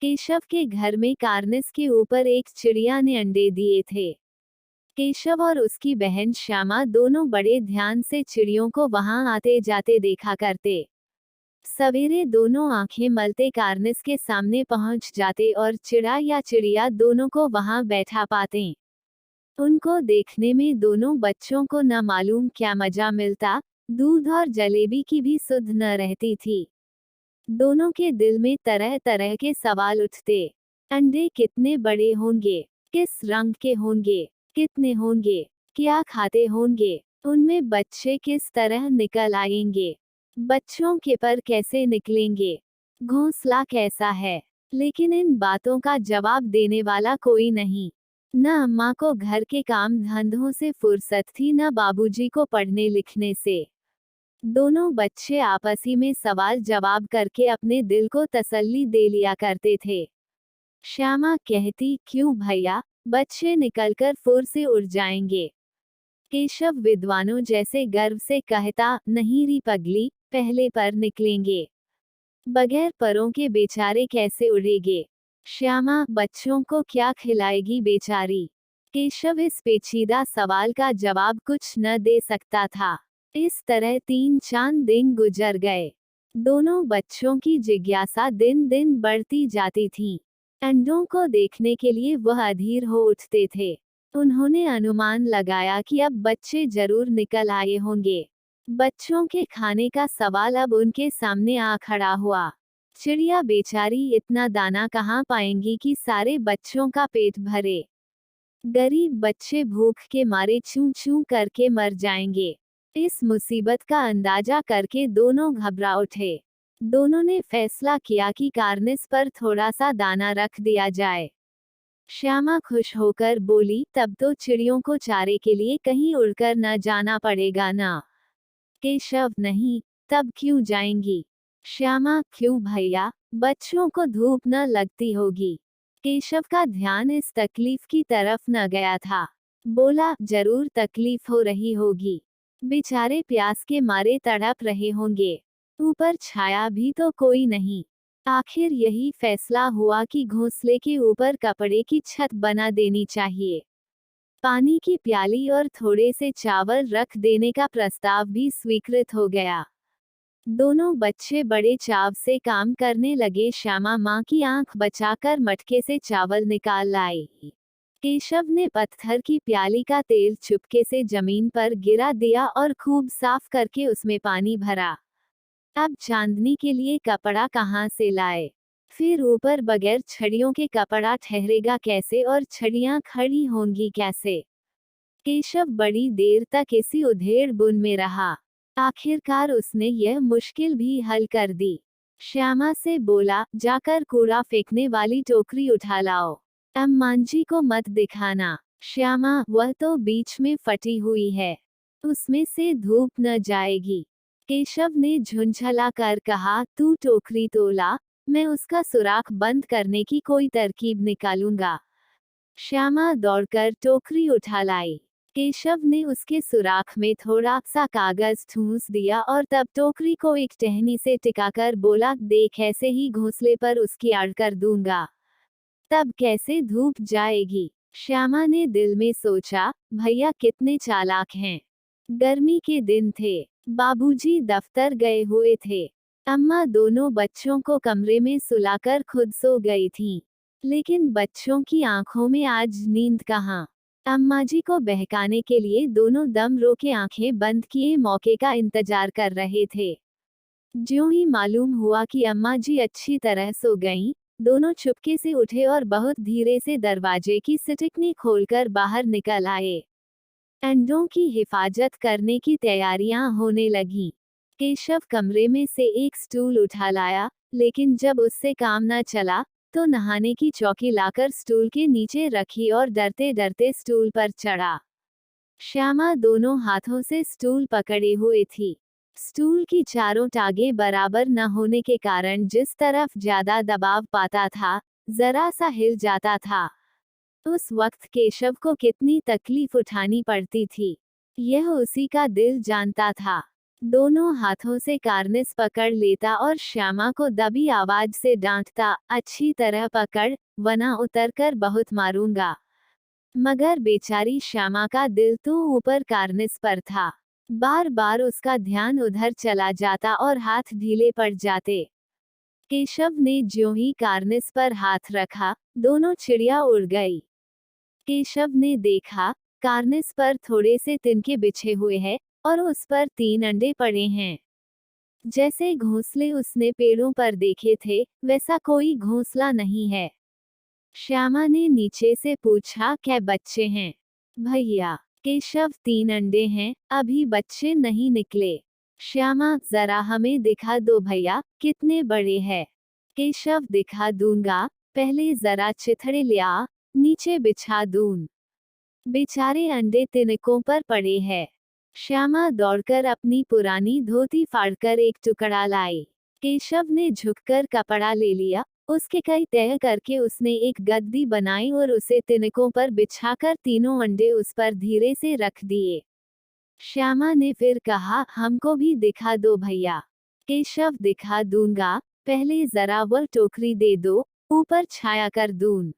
केशव के घर में कार्निस के ऊपर एक चिड़िया ने अंडे दिए थे। केशव और उसकी बहन श्यामा दोनों बड़े ध्यान से चिड़ियों को वहां आते जाते देखा करते। सवेरे दोनों आंखें मलते कार्निस के सामने पहुंच जाते और चिड़ा या चिड़िया दोनों को वहां बैठा पाते। उनको देखने में दोनों बच्चों को न मालूम क्या मजा मिलता, दूध और जलेबी की भी सुध न रहती थी। दोनों के दिल में तरह तरह के सवाल उठते। अंडे कितने बड़े होंगे, किस रंग के होंगे, कितने होंगे, क्या खाते होंगे, उनमें बच्चे किस तरह निकल आएंगे, बच्चों के पर कैसे निकलेंगे, घोंसला कैसा है। लेकिन इन बातों का जवाब देने वाला कोई नहीं। न अम्मा को घर के काम धंधों से फुर्सत थी, न बाबूजी को पढ़ने लिखने से। दोनों बच्चे आपसी में सवाल जवाब करके अपने दिल को तसल्ली दे लिया करते थे। श्यामा कहती, क्यों भैया, बच्चे निकलकर फुर से उड़ जाएंगे। केशव विद्वानों जैसे गर्व से कहता, नहीं री पगली, पहले पर निकलेंगे, बगैर परों के बेचारे कैसे उड़ेंगे। श्यामा, बच्चों को क्या खिलाएगी बेचारी। केशव इस पेचीदा सवाल का जवाब कुछ न दे सकता था। इस तरह 3-4 दिन गुजर गए। दोनों बच्चों की जिज्ञासा दिन दिन बढ़ती जाती थी। अंडों को देखने के लिए वह अधीर हो उठते थे। उन्होंने अनुमान लगाया कि अब बच्चे जरूर निकल आए होंगे। बच्चों के खाने का सवाल अब उनके सामने आ खड़ा हुआ। चिड़िया बेचारी इतना दाना कहाँ पाएंगी कि सारे बच्चों का पेट भरे। गरीब बच्चे भूख के मारे चूं चूं करके मर जाएंगे। इस मुसीबत का अंदाजा करके दोनों घबरा उठे। दोनों ने फैसला किया कि कार्निस पर थोड़ा सा दाना रख दिया जाए। श्यामा खुश होकर बोली, तब तो चिड़ियों को चारे के लिए कहीं उड़कर न जाना पड़ेगा ना। केशव, नहीं, तब क्यों जाएंगी। श्यामा, क्यों भैया, बच्चों को धूप न लगती होगी। केशव का ध्यान इस तकलीफ की तरफ न गया था। बोला, जरूर तकलीफ हो रही होगी, बेचारे प्यास के मारे तड़प रहे होंगे, ऊपर छाया भी तो कोई नहीं। आखिर यही फैसला हुआ कि घोंसले के ऊपर कपड़े की छत बना देनी चाहिए। पानी की प्याली और थोड़े से चावल रख देने का प्रस्ताव भी स्वीकृत हो गया। दोनों बच्चे बड़े चाव से काम करने लगे। श्यामा माँ की आंख बचाकर मटके से चावल निकाल लाई। केशव ने पत्थर की प्याली का तेल चुपके से जमीन पर गिरा दिया और खूब साफ करके उसमें पानी भरा। अब चांदनी के लिए कपड़ा कहाँ से लाए। फिर ऊपर बगैर छड़ियों के कपड़ा ठहरेगा कैसे और छड़ियाँ खड़ी होंगी कैसे। केशव बड़ी देर तक इसी उधेड़ बुन में रहा। आखिरकार उसने यह मुश्किल भी हल कर दी। श्यामा से बोला, जाकर कूड़ा फेंकने वाली टोकरी उठा लाओ। अम्मांजी को मत दिखाना। श्यामा, वह तो बीच में फटी हुई है, उसमें से धूप न जाएगी। केशव ने झुंझला कर कहा, तू टोकरी तो ला, मैं उसका सुराख बंद करने की कोई तरकीब निकालूंगा। श्यामा दौड़कर टोकरी उठा लाई। केशव ने उसके सुराख में थोड़ा सा कागज ठूंस दिया और तब टोकरी को एक टहनी से टिकाकर बोला, देख ऐसे ही घोंसले पर उसकी आड़ कर दूंगा, तब कैसे धूप जाएगी। श्यामा ने दिल में सोचा, भैया कितने चालाक हैं। गर्मी के दिन थे, बाबूजी दफ्तर गए हुए थे, अम्मा दोनों बच्चों को कमरे में सुलाकर खुद सो गई थीं। लेकिन बच्चों की आंखों में आज नींद कहाँ। अम्माजी को बहकाने के लिए दोनों दम रोके आंखें बंद किए मौके का इंतजार कर रहे थे। ज्यों ही मालूम हुआ कि अम्माजी अच्छी तरह सो गईं, दोनों चुपके से उठे और बहुत धीरे से दरवाजे की सिटिकनी खोलकर बाहर निकल आए। अंडों की हिफाजत करने की तैयारियां होने लगीं। केशव कमरे में से एक स्टूल उठा लाया, लेकिन जब उससे काम न चला तो नहाने की चौकी लाकर स्टूल के नीचे रखी और डरते डरते स्टूल पर चढ़ा। श्यामा दोनों हाथों से स्टूल पकड़े हुए थी। स्टूल की चारों टांगें बराबर न होने के कारण जिस तरफ ज्यादा दबाव पाता था, जरा सा हिल जाता था। उस वक्त केशव को कितनी तकलीफ उठानी पड़ती थी, यह उसी का दिल जानता था। दोनों हाथों से कार्निस पकड़ लेता और श्यामा को दबी आवाज से डांटता, अच्छी तरह पकड़, वरना उतरकर बहुत मारूंगा। मगर बेचारी श्यामा का दिल तो ऊपर कार्निस पर था। बार बार उसका ध्यान उधर चला जाता और हाथ ढीले पड़ जाते। केशव ने ज्यों ही कार्निस पर हाथ रखा, दोनों चिड़िया उड़ गई। केशव ने देखा, कार्निस पर थोड़े से तिनके बिछे हुए हैं और उस पर 3 अंडे पड़े हैं। जैसे घोंसले उसने पेड़ों पर देखे थे, वैसा कोई घोंसला नहीं है। श्यामा ने नीचे से पूछा, क्या बच्चे हैं? भैया, केशव 3 अंडे हैं, अभी बच्चे नहीं निकले। श्यामा, जरा हमें दिखा दो भैया, कितने बड़े हैं? केशव, दिखा दूंगा, पहले जरा चिथड़े ले आ, नीचे बिछा दूं। बेचारे अंडे तिनकों पर पड़े हैं। श्यामा दौड़कर अपनी पुरानी धोती फाड़कर एक टुकड़ा लाई। केशव ने झुककर कपड़ा ले लिया, उसके कई तह करके उसने एक गद्दी बनाई और उसे तिनकों पर बिछाकर तीनों अंडे उस पर धीरे से रख दिए। श्यामा ने फिर कहा, हमको भी दिखा दो भैया। केशव, दिखा दूंगा, पहले जरा वह टोकरी दे दो, ऊपर छाया कर दूं।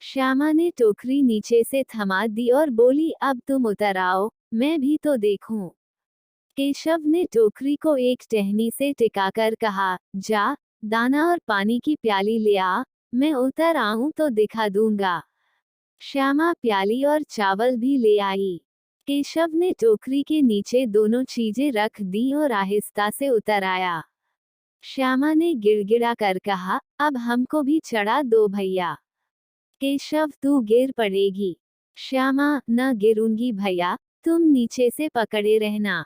श्यामा ने टोकरी नीचे से थमा दी और बोली, अब तुम उतर आओ, मैं भी तो देखूं। केशव ने टोकरी को एक टहनी से टिकाकर कहा, जा, दाना और पानी की प्याली ले आ, मैं उतर आऊं तो दिखा दूंगा। श्यामा प्याली और चावल भी ले आई। केशव ने टोकरी के नीचे दोनों चीजें रख दी और आहिस्ता से उतर आया। श्यामा ने गिड़गिड़ा कर कहा, अब हमको भी चढ़ा दो भैया। केशव, तू गिर पड़ेगी। श्यामा, न गिरूंगी भैया, तुम नीचे से पकड़े रहना।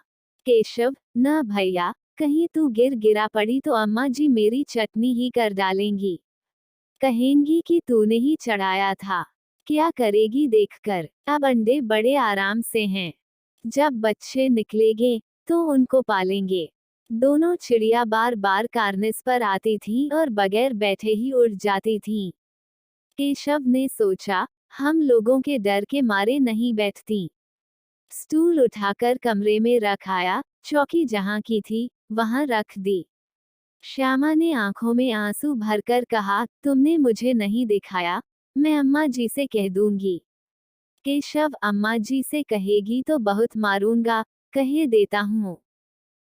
केशव, न भैया, कहीं तू गिरा पड़ी तो अम्मा जी मेरी चटनी ही कर डालेंगी। कहेंगी कि तूने ही चढ़ाया था। क्या करेगी देखकर। अब अंडे बड़े आराम से हैं। जब बच्चे निकलेंगे तो उनको पालेंगे। दोनों चिड़िया बार बार कार्निस पर आती थीं और बगैर बैठे ही उड़ जाती थीं। केशव ने सोचा, हम लोगों के डर के मारे नहीं बैठती। स्टूल उठाकर कमरे में रख आया, चौकी जहां की थी, वहां रख दी। श्यामा ने आंखों में आंसू भरकर कहा, तुमने मुझे नहीं दिखाया, मैं अम्मा जी से कह दूंगी। केशव, अम्मा जी से कहेगी तो बहुत मारूंगा, कहे देता हूँ।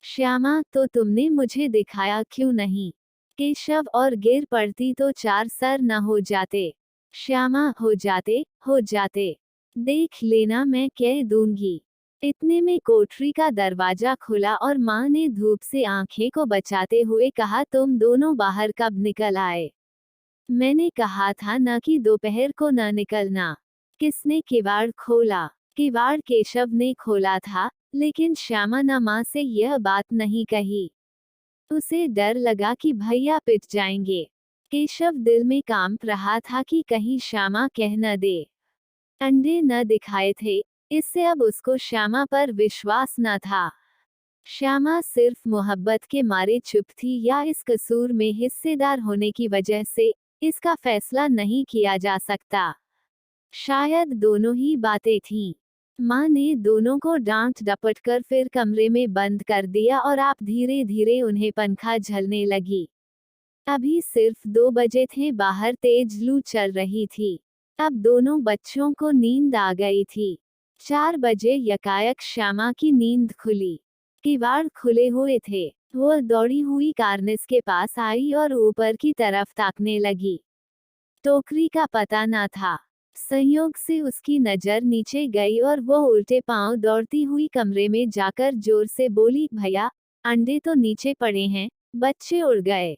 श्यामा, तो तुमने मुझे दिखाया क्यों नहीं? केशव, और गिर पड़ती तो 4 सर न हो जाते। श्यामा, हो जाते, देख लेना, मैं कह दूंगी। इतने में कोठरी का दरवाजा खुला और माँ ने धूप से आंखें को बचाते हुए कहा, तुम दोनों बाहर कब निकल आए? मैंने कहा था न कि दोपहर को न निकलना। किसने किवाड़ खोला? किवाड़ केशव ने खोला था, लेकिन श्यामा ने माँ से यह बात नहीं कही। उसे डर लगा कि भैया पिट जाएंगे। केशव दिल में कांप रहा था कि कहीं श्यामा कह न दे। अंडे न दिखाए थे, इससे अब उसको श्यामा पर विश्वास न था। श्यामा सिर्फ मोहब्बत के मारे चुप थी या इस कसूर में हिस्सेदार होने की वजह से, इसका फैसला नहीं किया जा सकता। शायद दोनों ही बातें थीं। माँ ने दोनों को डांट डपट कर फिर कमरे में बंद कर दिया और आप धीरे धीरे उन्हें पंखा झलने लगी। अभी सिर्फ 2 बजे थे, बाहर तेज लू चल रही थी। अब दोनों बच्चों को नींद आ गई थी। 4 बजे यकायक श्यामा की नींद खुली। किवाड़ खुले हुए थे। वो दौड़ी हुई कार्निस के पास आई और ऊपर की तरफ ताकने लगी। टोकरी का पता न था। संयोग से उसकी नजर नीचे गई और वो उल्टे पांव दौड़ती हुई कमरे में जाकर जोर से बोली, भैया, अंडे तो नीचे पड़े हैं, बच्चे उड़ गए।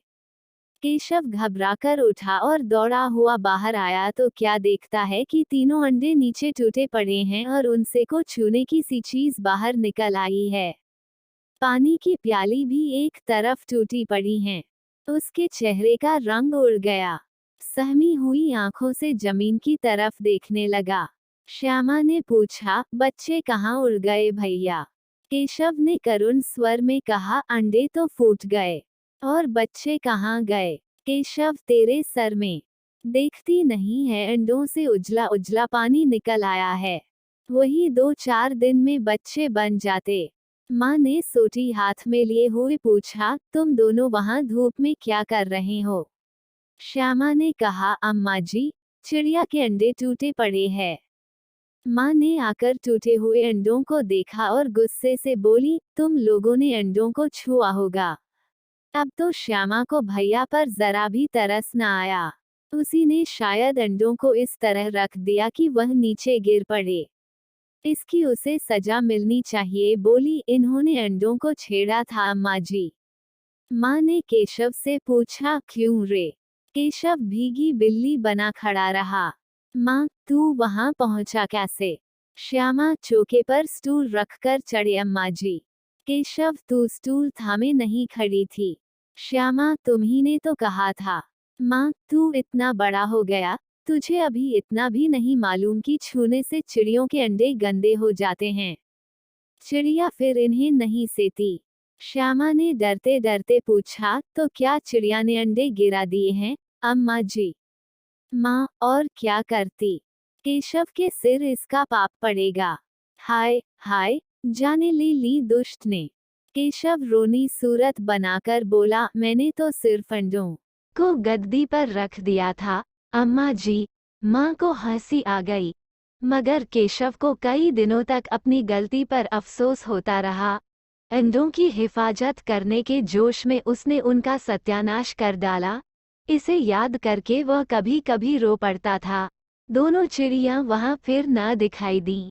केशव घबराकर उठा और दौड़ा हुआ बाहर आया तो क्या देखता है कि तीनों अंडे नीचे टूटे पड़े हैं और उनसे को छूने की सी चीज बाहर निकल आई है। पानी की प्याली भी एक तरफ टूटी पड़ी है। उसके चेहरे का रंग उड़ गया। सहमी हुई आंखों से जमीन की तरफ देखने लगा। श्यामा ने पूछा, बच्चे कहाँ उड़ गए भैया? केशव ने करुण स्वर में कहा, अंडे तो फूट गए। और बच्चे कहाँ गए? केशव, तेरे सर में। देखती नहीं है, अंडों से उजला उजला पानी निकल आया है। वही 2-4 दिन में बच्चे बन जाते। माँ ने सोटी हाथ में लिए हुए पूछा, तुम दोनों वहां धूप में क्या कर रहे हो? श्यामा ने कहा, अम्मा जी, चिड़िया के अंडे टूटे पड़े हैं। माँ ने आकर टूटे हुए अंडों को देखा और गुस्से से बोली, तुम लोगों ने अंडों को छुआ होगा। अब तो श्यामा को भैया पर जरा भी तरस न आया। उसी ने शायद अंडों को इस तरह रख दिया कि वह नीचे गिर पड़े। इसकी उसे सजा मिलनी चाहिए, बोली, इन्होंने अंडों को छेड़ा था अम्मा जी। माँ ने केशव से पूछा, क्यों रे? केशव भीगी बिल्ली बना खड़ा रहा। माँ, तू वहां पहुंचा कैसे? श्यामा चौके पर स्टूल रखकर चढ़े, अम्मा जी। केशव, तू स्टूल थामे नहीं खड़ी थी। श्यामा, तुम्ही ने तो कहा था। माँ, तू इतना बड़ा हो गया, तुझे अभी इतना भी नहीं मालूम कि छूने से चिड़ियों के अंडे गंदे हो जाते हैं। चिड़िया फिर इन्हें नहीं सेती। श्यामा ने डरते डरते पूछा, तो क्या चिड़िया ने अंडे गिरा दिए हैं, अम्मा जी? माँ, और क्या करती? केशव के सिर इसका पाप पड़ेगा। हाय हाय, जाने ली दुष्ट ने। केशव रोनी सूरत बनाकर बोला, मैंने तो सिर्फ अंडों को गद्दी पर रख दिया था, अम्मा जी। माँ को हंसी आ गई, मगर केशव को कई दिनों तक अपनी गलती पर अफसोस होता रहा। अंडों की हिफाजत करने के जोश में उसने उनका सत्यानाश कर डाला। इसे याद करके वह कभी कभी रो पड़ता था। दोनों चिड़ियां वहां फिर न दिखाई दी।